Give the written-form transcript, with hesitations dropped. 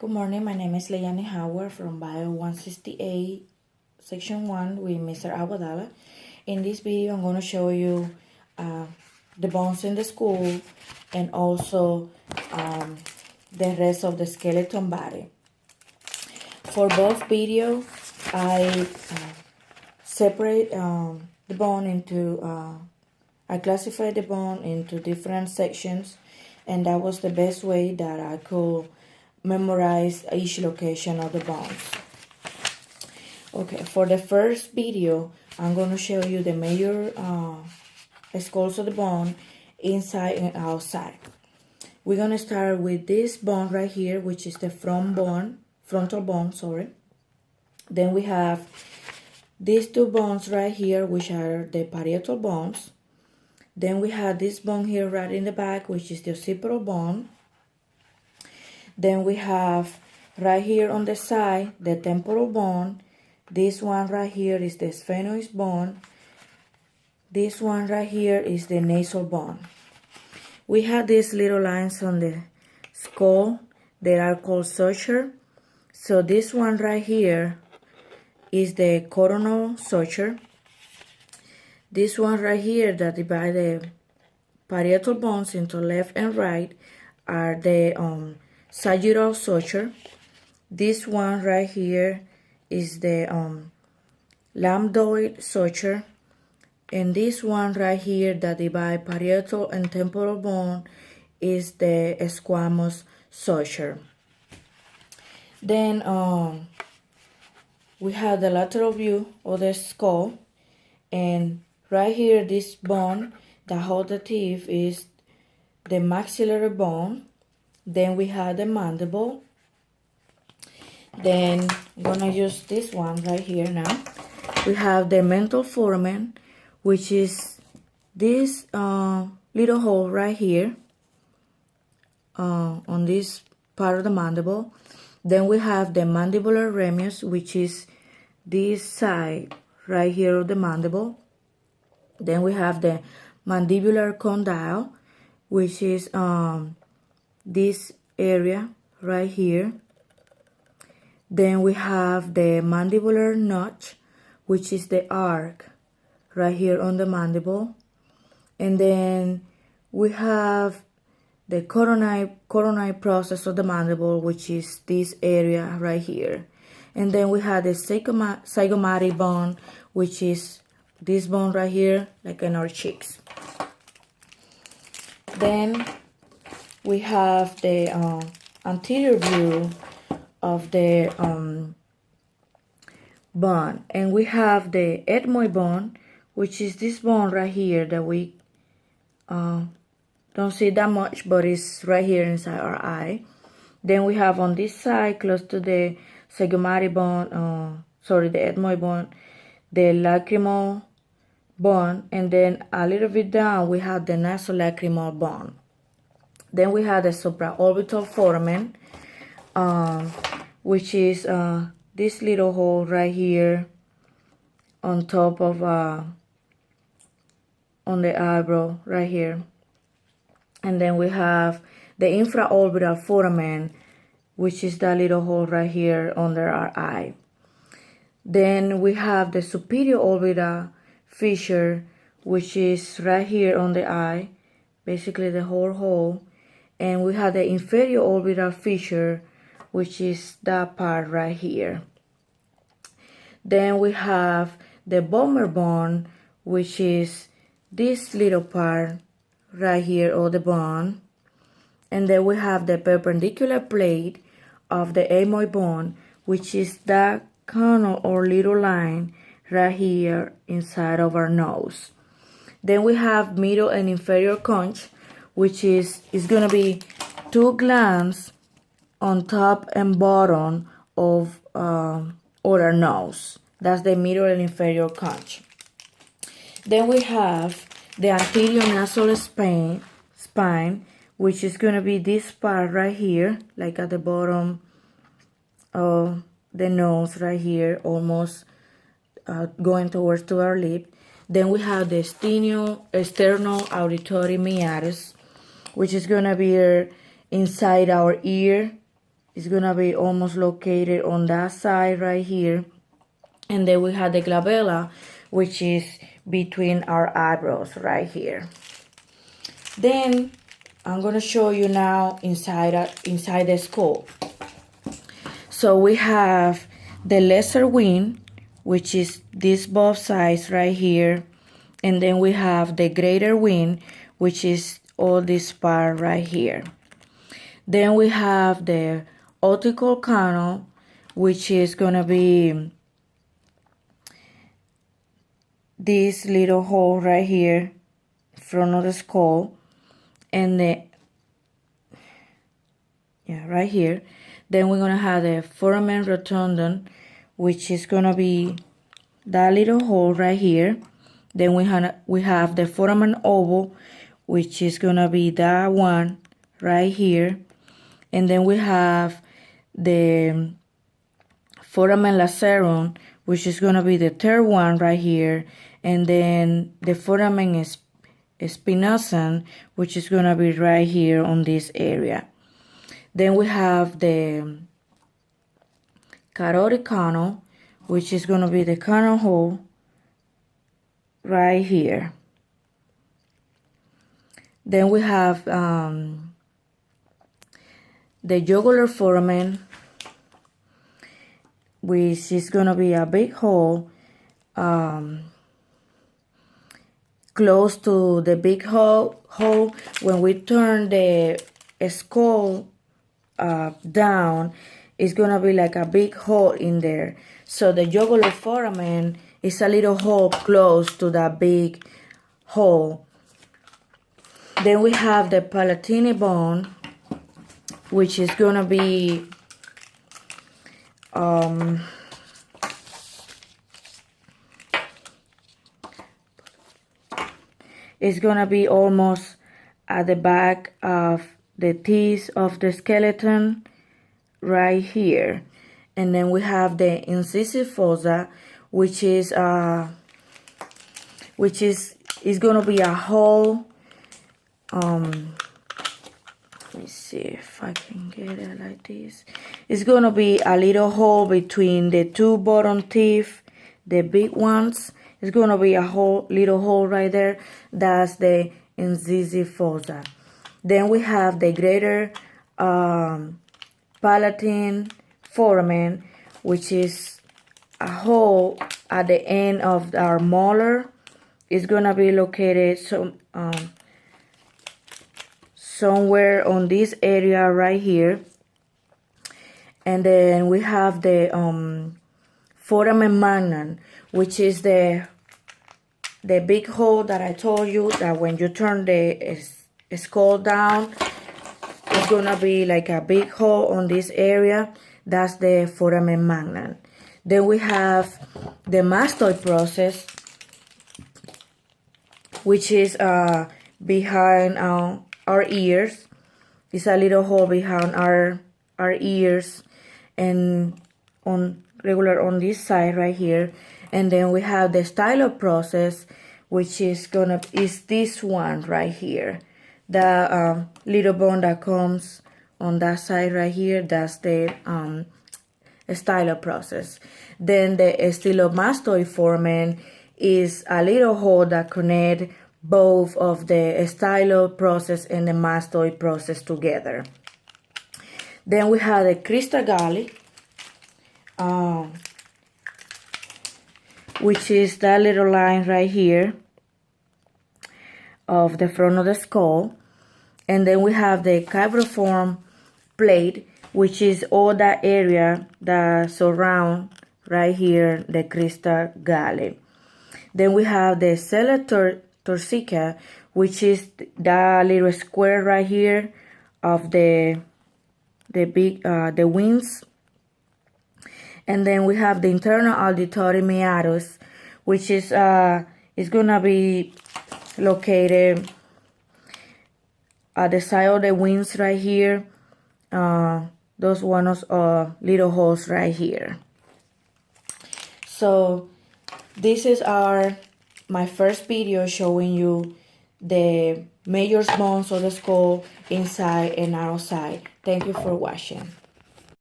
Good morning, my name is Leanne Howard from Bio 168, Section 1 with Mr. Aguadala. In this video, I'm going to show you the bones in the skull and also the rest of the skeleton body. For both videos, I separate the bone into, I classify the bone into different sections, and that was the best way that I could memorize each location of the bones. Okay, for the first video, I'm going to show you the major skulls of the bone inside and outside. We're going to start with this bone right here, which is the frontal bone, sorry. Then we have these two bones right here, which are the parietal bones. Then we have this bone here right in the back, which is the occipital bone. Then we have right here on the side the temporal bone. This one right here is the sphenoid bone. This one right here is the nasal bone. We have these little lines on the skull that are called suture. So this one right here is the coronal suture. This one right here that divide the parietal bones into left and right are the sagittal suture. This one right here is the lambdoid suture, and this one right here that divide parietal and temporal bone is the squamous suture. Then we have the lateral view of the skull, and right here this bone that holds the teeth is the maxillary bone. Then we have the mandible. Then I'm gonna use this one right here now. We have the mental foramen, which is this little hole right here on this part of the mandible. Then we have the mandibular ramus, which is this side right here of the mandible. Then we have the mandibular condyle, which is this area right here. Then we have the mandibular notch, which is the arc right here on the mandible. And then we have the coronary process of the mandible, which is this area right here. And then we have the zygomatic bone, which is this bone right here, like in our cheeks. Then we have the anterior view of the bone, and we have the ethmoid bone, which is this bone right here that we don't see that much, but it's right here inside our eye. Then we have on this side, close to the zygomatic bone, the ethmoid bone, the lacrimal bone, and then a little bit down we have the nasolacrimal bone. Then we have the supraorbital foramen, which is this little hole right here on top of on the eyebrow right here. And then we have the infraorbital foramen, which is that little hole right here under our eye. Then we have the superior orbital fissure, which is right here on the eye, basically the whole hole. And we have the inferior orbital fissure, which is that part right here. Then we have the vomer bone, which is this little part right here of the bone. And then we have the perpendicular plate of the ethmoid bone, which is that canal or little line right here inside of our nose. Then we have middle and inferior conch, which is going to be two glands on top and bottom of our nose. That's the middle and inferior conch. Then we have the anterior nasal spine, which is going to be this part right here, like at the bottom of the nose right here, almost going towards to our lip. Then we have the sternal auditory meatus, which is going to be inside our ear It's gonna be almost located on that side right here. And then we have the glabella, which is between our eyebrows right here. Then I'm gonna show you now inside the skull. So we have the lesser wing, which is this both sides right here, and then we have the greater wing, which is all this part right here. Then we have the optical canal, which is gonna be this little hole right here in front of the skull, and right here. Then we're gonna have the foramen rotundum, which is gonna be that little hole right here. Then we have the foramen ovale, which is gonna be that one right here. And then we have the foramen lacerum, which is gonna be the third one right here. And then the foramen spinosum, which is gonna be right here on this area. Then we have the carotid canal, which is gonna be the canal hole right here. Then we have the jugular foramen, which is gonna be a big hole close to the big hole. When we turn the skull down, it's gonna be like a big hole in there. So the jugular foramen is a little hole close to that big hole. Then we have the palatine bone, which is gonna be it's gonna be almost at the back of the teeth of the skeleton right here. And then we have the incisive fossa, which is gonna be a hole. Let me see if I can get it like this. It's gonna be a little hole between the two bottom teeth, the big ones. It's gonna be a little hole right there. That's the incisive fossa. Then we have the greater palatine foramen, which is a hole at the end of our molar. It's gonna be located somewhere on this area right here. And then we have the foramen magnum, which is the big hole that I told you that when you turn the skull down, it's gonna be like a big hole on this area. That's the foramen magnum. Then we have the mastoid process, which is behind our ears. It's a little hole behind our ears and on this side right here. And then we have the stylo process, which is this one right here. The little bone that comes on that side right here, that's the stylo process. Then the stylomastoid foramen is a little hole that connect both of the stylo process and the mastoid process together. Then we have the crista galli, which is that little line right here of the front of the skull. And then we have the cribriform plate, which is all that area that surround right here the crista galli. Then we have the sella turcica, which is that little square right here of the wings. And then we have the internal auditory meatus, which is gonna be located at the side of the wings right here. Those ones little holes right here. So this is my first video showing you the major bones of the skull inside and outside. Thank you for watching.